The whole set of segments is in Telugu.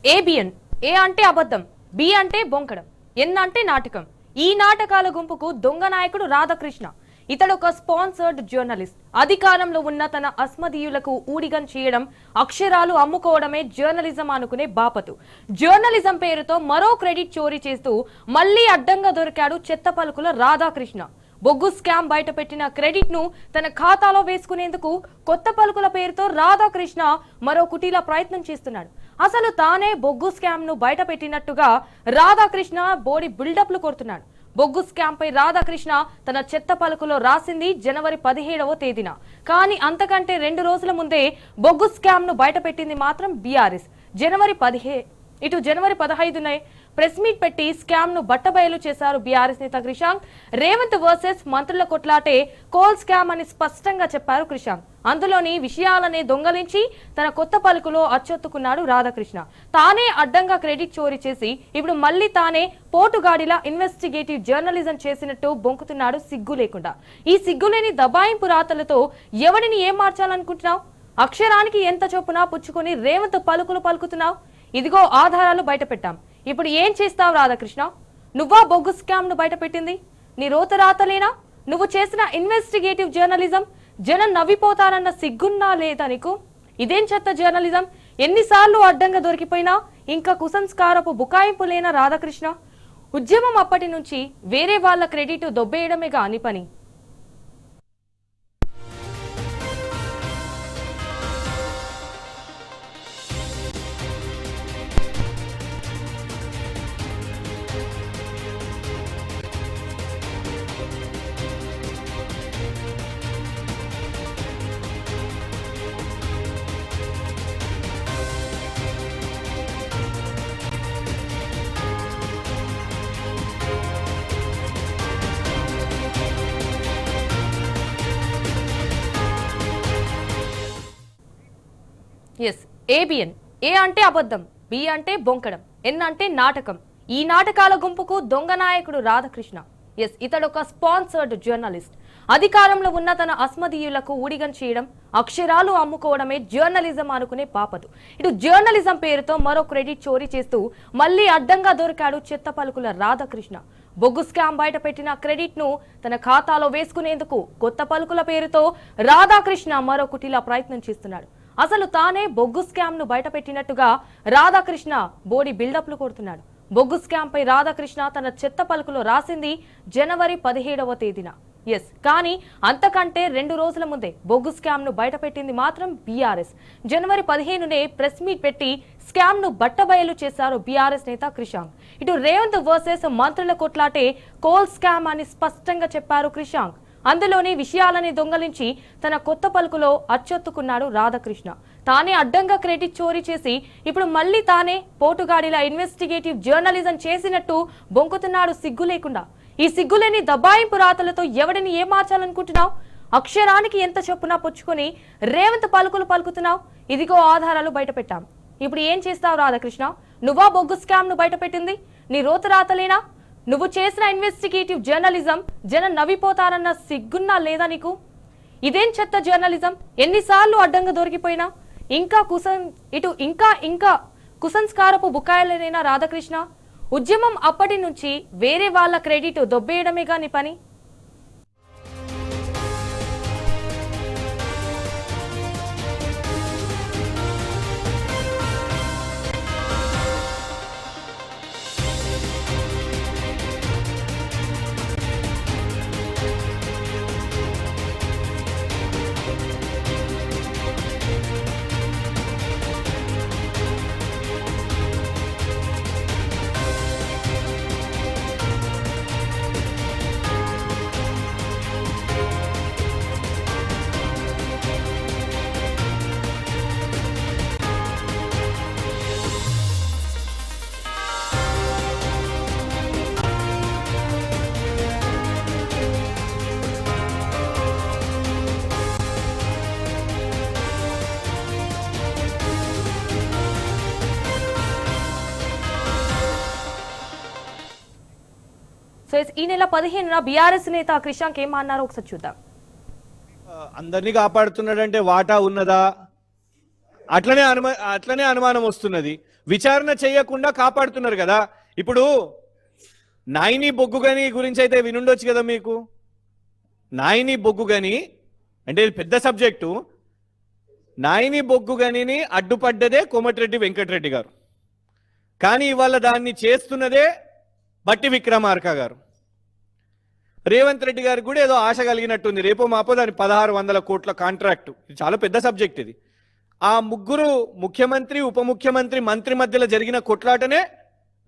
ఏబిఎన్ ఏ అంటే అబద్ధం, బి అంటే బొంకడం, ఎన్ అంటే నాటకం. ఈ నాటకాల గుంపుకు దొంగ నాయకుడు రాధాకృష్ణ. ఇతడు ఒక స్పాన్సర్డ్ జర్నలిస్ట్. అధికారంలో ఉన్న తన అస్మదీయులకు ఊడిగం చేయడం, అక్షరాలు అమ్ముకోవడమే జర్నలిజం అనుకునే బాపతు. జర్నలిజం పేరుతో మరో క్రెడిట్ చోరీ చేస్తూ మళ్లీ అడ్డంగా దొరికాడు చెత్త పలుకుల రాధాకృష్ణ. బొగ్గు స్కామ్ బయటపెట్టిన క్రెడిట్ ను తన ఖాతాలో వేసుకునేందుకు కొత్త పలుకుల పేరుతో రాధాకృష్ణ మరో కుటీల ప్రయత్నం చేస్తున్నాడు. అసలు తానే బొగ్గు స్కామ్ ను బయటపెట్టినట్టుగా రాధాకృష్ణ బోడి బిల్డప్లు కొడుతున్నాడు. బొగ్గు స్కామ్ పై రాధాకృష్ణ తన చెత్త పలుకులో రాసింది జనవరి 17వ తేదీన. కానీ అంతకంటే 2 రోజుల ముందే బొగ్గు స్కామ్ ను బయటపెట్టింది మాత్రం బీఆర్ఎస్. జనవరి 15నే ప్రెస్ మీట్ పెట్టి స్కామ్ ను బట్టబయలు చేశారు బీఆర్ఎస్ నేత క్రిషాంక్. రేవంత్ వర్సెస్ మంత్రుల కొట్లాటే కోల్ స్కామ్ అని స్పష్టంగా చెప్పారు క్రిషాంక్. అందులోని విషయాలనే దొంగలించి తన కొత్త పలుకులో అచ్చొత్తుకున్నాడు రాధాకృష్ణ. తానే అడ్డంగా క్రెడిట్ చోరీ చేసి ఇప్పుడు మళ్లీ తానే పోటుగాడిలా ఇన్వెస్టిగేటివ్ జర్నలిజం చేసినట్టు బొంకుతున్నాడు సిగ్గు లేకుండా. ఈ సిగ్గులేని దబాయింపు రాతలతో ఎవడిని ఏం మార్చాలనుకుంటున్నావు? అక్షరానికి ఎంత చొప్పున పుచ్చుకొని రేవంత్ పలుకులు పలుకుతున్నావు? ఇదిగో ఆధారాలు బయటపెట్టాం. ఇప్పుడు ఏం చేస్తావు రాధాకృష్ణ? నువ్వా బొగ్గు స్కామ్ ను బయటపెట్టింది? నీ రోత రాతలేనా? నువ్వు చేసిన ఇన్వెస్టిగేటివ్ జర్నలిజం జనం నవ్విపోతారన్న సిగ్గున్నా లేదా నీకు? ఇదేం చెత్త జర్నలిజం? ఎన్నిసార్లు అడ్డంగా దొరికిపోయినా ఇంకా కుసంస్కారపు బుకాయింపు లేన రాధాకృష్ణ. ఉద్యమం అప్పటి నుంచి వేరే వాళ్ళ క్రెడిట్ దొబ్బేయడమేగా అని పని. ఎస్, ఏబిఎన్ ఏ అంటే అబద్ధం, బి అంటే బొంకడం, ఎన్ అంటే నాటకం. ఈ నాటకాల గుంపుకు దొంగ నాయకుడు రాధాకృష్ణ. ఎస్, ఇతడు ఒక స్పాన్సర్డ్ జర్నలిస్ట్. అధికారంలో ఉన్న తన అస్మదీయులకు ఊడిగం చేయడం, అక్షరాలు అమ్ముకోవడమే జర్నలిజం అనుకునే పాపదు. ఇటు జర్నలిజం పేరుతో మరో క్రెడిట్ చోరీ చేస్తూ మళ్లీ అడ్డంగా దొరికాడు చెత్త పలుకుల రాధాకృష్ణ. బొగ్గు స్కామ్ బయటపెట్టిన క్రెడిట్ ను తన ఖాతాలో వేసుకునేందుకు కొత్త పలుకుల పేరుతో రాధాకృష్ణ మరో కుటీల ప్రయత్నం చేస్తున్నాడు. అసలు తానే బొగ్గు స్కామ్ ను బయటపెట్టినట్టుగా రాధాకృష్ణ బోడి బిల్డప్లు కొడుతున్నాడు. బొగ్గు స్కామ్ పై రాధాకృష్ణ తన చెత్త పలుకులో రాసింది జనవరి 17వ తేదీన. ఎస్, కానీ అంతకంటే 2 రోజుల ముందే బొగ్గు స్కామ్ ను బయటపెట్టింది మాత్రం బీఆర్ఎస్. జనవరి 15నే ప్రెస్ మీట్ పెట్టి స్కామ్ ను బట్టబయలు చేశారు బీఆర్ఎస్ నేత క్రిషాంక్. ఇటు రేవంత్ వర్సెస్ మంత్రుల కొట్లాటే కోల్ స్కామ్ అని స్పష్టంగా చెప్పారు క్రిషాంక్. అందులోని విషయాలని దొంగలించి తన కొత్త పలుకులో అచ్చొత్తుకున్నాడు రాధాకృష్ణ. తానే అడ్డంగా క్రెడిట్ చోరీ చేసి ఇప్పుడు మళ్లీ తానే పోటుగాడిలా ఇన్వెస్టిగేటివ్ జర్నలిజం చేసినట్టు బొంకుతున్నాడు సిగ్గు లేకుండా. ఈ సిగ్గులేని దబాయింపు రాతలతో ఎవడిని ఏం మార్చాలనుకుంటున్నావు? అక్షరానికి ఎంత చొప్పున పుచ్చుకొని రేవంత్ పలుకులు పలుకుతున్నావు? ఇదిగో ఆధారాలు బయటపెట్టాం. ఇప్పుడు ఏం చేస్తావు రాధాకృష్ణ? నువ్వా బొగ్గు స్కామ్ ను బయటపెట్టింది? నీ రోత రాతలేనా? నువ్వు చేసిన ఇన్వెస్టిగేటివ్ జర్నలిజం జనం నవ్విపోతారన్న సిగ్గున్నా లేదా నీకు? ఇదేం చెత్త జర్నలిజం? ఎన్నిసార్లు అడ్డంగా దొరికిపోయినా ఇంకా కుసంస్కారపు బుకాయలనేనా రాధాకృష్ణ? ఉద్యమం అప్పటి నుంచి వేరే వాళ్ళ క్రెడిట్ దొబ్బేయడమేగా నీ పని. సో ఈ నెల 15న బీఆర్ఎస్ నేత క్రిషాంక్ ఏమన్నారో ఒకసారి చూద్దాం. అందరినీ కాపాడుతున్నాడంటే వాటా ఉన్నదా అట్లనే అనుమానం వస్తున్నది. విచారణ చేయకుండా కాపాడుతున్నారు కదా. ఇప్పుడు నాయిని బొగ్గుగని గురించి అయితే వినుండొచ్చు కదా మీకు. నాయిని బొగ్గుగని అంటే ఇది పెద్ద సబ్జెక్టు. నాయిని బొగ్గుగనిని అడ్డుపడ్డదే కోమటిరెడ్డి వెంకటరెడ్డి గారు. కానీ ఇవాళ దాన్ని చేస్తున్నదే బట్టి విక్రమార్క గారు. రేవంత్ రెడ్డి గారికి కూడా ఏదో ఆశ కలిగినట్టుంది, రేపో మాపో దాని 1600 కోట్ల కాంట్రాక్టు. ఇది చాలా పెద్ద సబ్జెక్ట్ ఇది. ఆ ముగ్గురు ముఖ్యమంత్రి ఉప ముఖ్యమంత్రి మంత్రి మధ్యలో జరిగిన కొట్లాటనే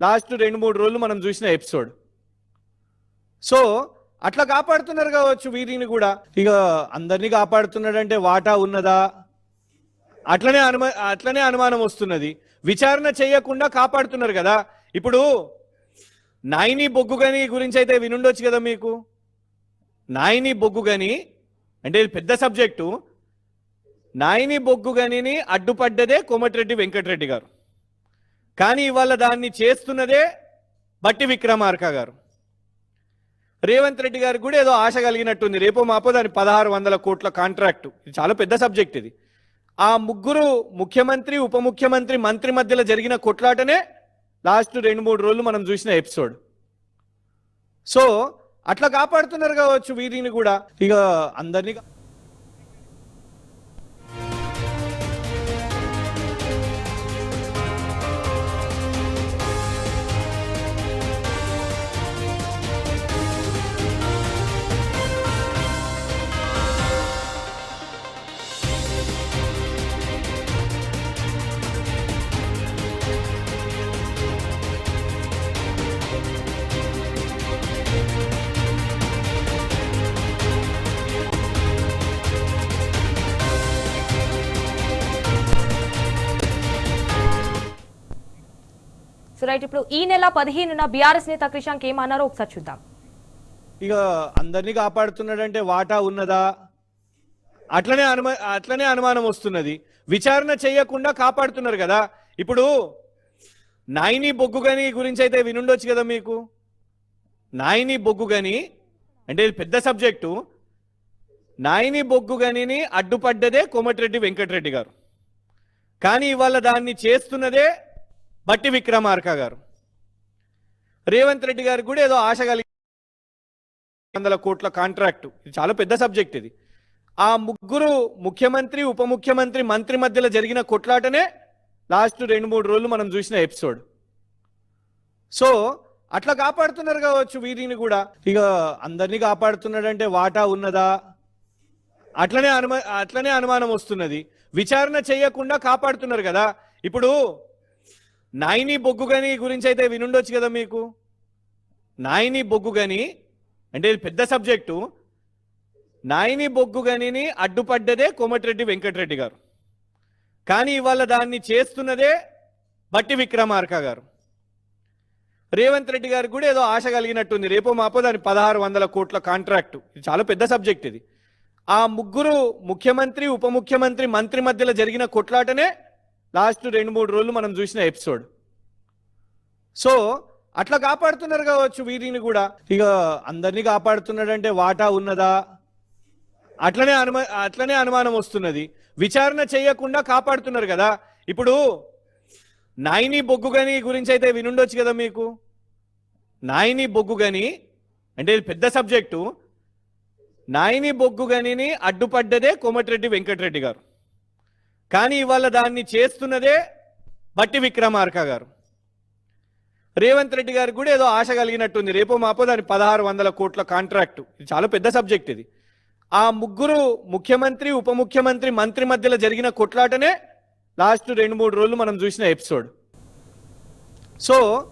లాస్ట్ 2-3 రోజులు మనం చూసిన ఎపిసోడ్. సో అట్లా కాపాడుతున్నారు కావచ్చు వీరిని కూడా. ఇక అందరినీ కాపాడుతున్నాడంటే వాటా ఉన్నదా, అట్లనే అనుమానం వస్తున్నది. విచారణ చేయకుండా కాపాడుతున్నారు కదా. ఇప్పుడు నాయిని బొగ్గుగని గురించి అయితే వినుండొచ్చు కదా మీకు. నాయిని బొగ్గుగని అంటే ఇది పెద్ద సబ్జెక్టు. నాయిని బొగ్గుగనిని అడ్డుపడ్డదే కోమటిరెడ్డి వెంకటరెడ్డి గారు. కానీ ఇవాళ దాన్ని చేస్తున్నదే బట్టి విక్రమార్క గారు. రేవంత్ రెడ్డి గారికి కూడా ఏదో ఆశ కలిగినట్టుంది, రేపో మాపో దాని 1600 కోట్ల కాంట్రాక్టు. ఇది చాలా పెద్ద సబ్జెక్ట్ ఇది. ఆ ముగ్గురు ముఖ్యమంత్రి ఉప ముఖ్యమంత్రి మంత్రి మధ్యలో జరిగిన కొట్లాటనే లాస్ట్ 2-3 రోజులు మనం చూసిన ఎపిసోడ్. సో అట్లా కాపాడుతున్నారు కావచ్చు వీరిని కూడా. ఇక అందరినీ సో రైట్, ఇప్పుడు ఈ నెల 15న బీఆర్ఎస్ నేత క్రిషాంక్ ఏమన్నారో ఒకసారి చూద్దాం. ఇక అందరినీ కాపాడుతున్నాడంటే వాటా ఉన్నదా, అట్లనే అనుమానం వస్తున్నది. విచారణ చేయకుండా కాపాడుతున్నారు కదా. ఇప్పుడు నాయిని బొగ్గుగని గురించి అయితే వినుండొచ్చు కదా మీకు. నాయిని బొగ్గుగని అంటే ఇది పెద్ద సబ్జెక్టు. నాయిని బొగ్గుగనిని అడ్డుపడ్డదే కోమటిరెడ్డి వెంకటరెడ్డి గారు. కానీ ఇవాళ దాన్ని చేస్తున్నదే బట్టి విక్రమార్క గారు. రేవంత్ రెడ్డి గారికి కూడా ఏదో ఆశ కలిగి 100 కోట్ల కాంట్రాక్టు. ఇది చాలా పెద్ద సబ్జెక్ట్ ఇది. ఆ ముగ్గురు ముఖ్యమంత్రి ఉప ముఖ్యమంత్రి మంత్రి మధ్యలో జరిగిన కొట్లాటనే లాస్ట్ 2-3 రోజులు మనం చూసిన ఎపిసోడ్. సో అట్లా కాపాడుతున్నారు కావచ్చు వీరిని కూడా. ఇక అందరినీ కాపాడుతున్నాడంటే వాటా ఉన్నదా, అట్లనే అనుమానం వస్తున్నది. విచారణ చేయకుండా కాపాడుతున్నారు కదా. ఇప్పుడు నాయిని బొగ్గుగని గురించి అయితే వినుండొచ్చు కదా మీకు. నాయిని బొగ్గుగని అంటే ఇది పెద్ద సబ్జెక్టు. నాయిని బొగ్గుగనిని అడ్డుపడ్డదే కోమటిరెడ్డి వెంకటరెడ్డి గారు. కానీ ఇవాళ దాన్ని చేస్తున్నదే బట్టి విక్రమార్క గారు. రేవంత్ రెడ్డి గారికి కూడా ఏదో ఆశ కలిగినట్టుంది, రేపో మాపో దాని 1600 కోట్ల కాంట్రాక్టు. ఇది చాలా పెద్ద సబ్జెక్ట్ ఇది. ఆ ముగ్గురు ముఖ్యమంత్రి ఉప ముఖ్యమంత్రి మంత్రి మధ్యలో జరిగిన కొట్లాటనే లాస్ట్ 2-3 రోజులు మనం చూసిన ఎపిసోడ్. సో అట్లా కాపాడుతున్నారు కావచ్చు వీరిని కూడా. ఇక అందరినీ కాపాడుతున్నాడంటే వాటా ఉన్నదా, అట్లనే అనుమానం వస్తున్నది. విచారణ చేయకుండా కాపాడుతున్నారు కదా. ఇప్పుడు నాయిని బొగ్గుగని గురించి అయితే వినుండొచ్చు కదా మీకు. నాయిని బొగ్గుగని అంటే ఇది పెద్ద సబ్జెక్టు. నాయిని బొగ్గుగనిని అడ్డుపడ్డదే కోమటిరెడ్డి వెంకటరెడ్డి గారు. కానీ ఇవాళ దాన్ని చేస్తున్నదే బట్టి విక్రమార్క గారు. రేవంత్ రెడ్డి గారికి కూడా ఏదో ఆశ కలిగినట్టుంది, రేపో మాపో దాని 1600 కోట్ల కాంట్రాక్టు. ఇది చాలా పెద్ద సబ్జెక్ట్ ఇది. ఆ ముగ్గురు ముఖ్యమంత్రి ఉప ముఖ్యమంత్రి మంత్రి మధ్యలో జరిగిన కొట్లాటనే లాస్ట్ 2-3 రోజులు మనం చూసిన ఎపిసోడ్. సో